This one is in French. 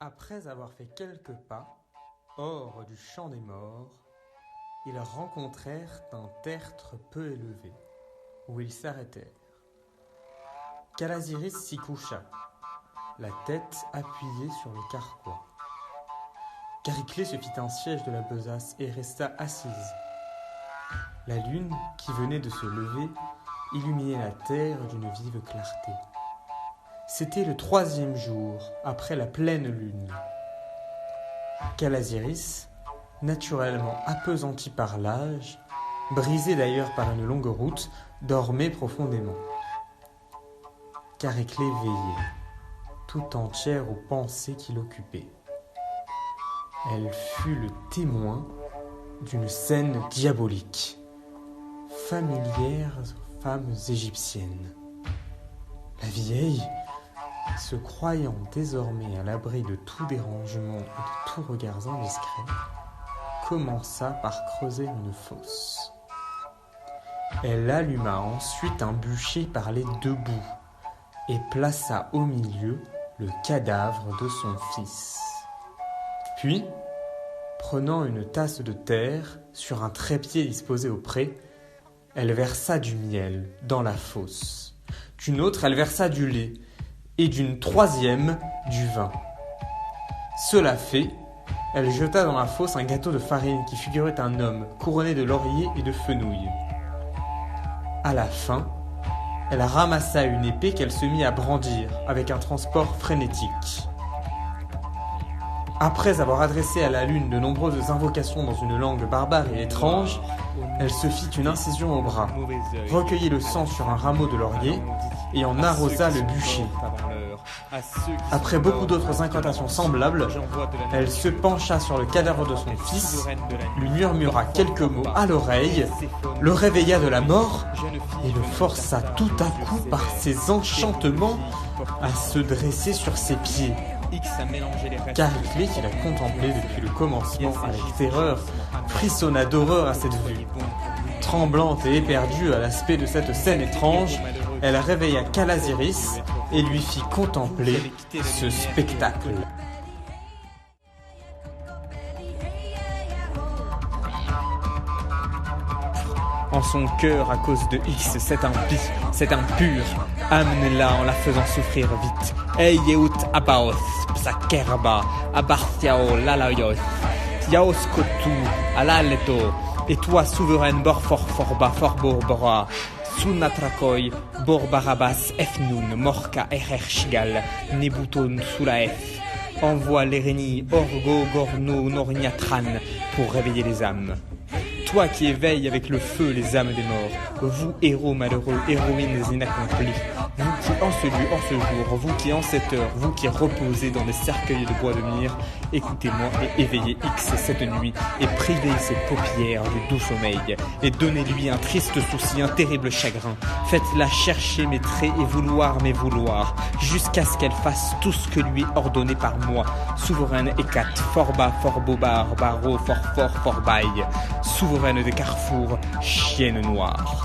Après avoir fait quelques pas, hors du champ des morts, ils rencontrèrent un tertre peu élevé, où ils s'arrêtèrent. Calasiris s'y coucha, la tête appuyée sur le carquois. Chariclée se fit un siège de la besace et resta assise. La lune, qui venait de se lever, illuminait la terre d'une vive clarté. C'était le 3e jour, après la pleine lune. Calasiris, naturellement appesanti par l'âge, brisé d'ailleurs par une longue route, dormait profondément. Chariclée veillait, tout entière aux pensées qui l'occupaient. Elle fut le témoin d'une scène diabolique, familière aux femmes égyptiennes. La vieille, se croyant désormais à l'abri de tout dérangement et de tout regards indiscrets, commença par creuser une fosse. Elle alluma ensuite un bûcher par les 2 bouts et plaça au milieu le cadavre de son fils. Puis, prenant une tasse de terre sur un trépied disposé au pré, elle versa du miel dans la fosse. D'une autre, elle versa du lait, et d'une 3e, du vin. Cela fait, elle jeta dans la fosse un gâteau de farine qui figurait un homme couronné de laurier et de fenouil. À la fin, elle ramassa une épée qu'elle se mit à brandir avec un transport frénétique. Après avoir adressé à la lune de nombreuses invocations dans une langue barbare et étrange, elle se fit une incision au bras, recueillit le sang sur un rameau de laurier et en arrosa le bûcher. Après beaucoup d'autres incantations semblables, elle se pencha sur le cadavre de son fils, lui murmura quelques mots à l'oreille, le réveilla de la mort et le força tout à coup par ses enchantements à se dresser sur ses pieds. Chariclée, qui la contemplait depuis le commencement avec terreur, frissonna d'horreur à cette vue. Tremblante et éperdue à l'aspect de cette scène étrange, elle réveilla Calasiris et lui fit contempler ce spectacle. En son cœur, à cause de X, c'est impie, c'est impur. Amène-la en la faisant souffrir vite. Eyeut abaoth, psakerba, abarthiao lalayos, yaoskotu, alaleto. Et toi, souveraine borforforba, forborbora, sunatrakoi, borbarabas, efnun, morka, erershigal, nebuton sulaef. Envoie l'Érénie, orgo, gorno, norniatran, pour réveiller les âmes. Toi qui éveilles avec le feu les âmes des morts, vous héros malheureux, héroïnes inaccomplis, vous qui en ce lieu, en ce jour, vous qui en cette heure, vous qui reposez dans des cercueils de bois de myrrhe, écoutez-moi et éveillez X cette nuit, et privez ses paupières du doux sommeil, et donnez-lui un triste souci, un terrible chagrin. Faites-la chercher mes traits et vouloir mes vouloirs, jusqu'à ce qu'elle fasse tout ce que lui est ordonné par moi, souveraine Hécate, fort bas, fort bobar, barreau, fort fort, fort bail, souveraine de Carrefour, chienne noire.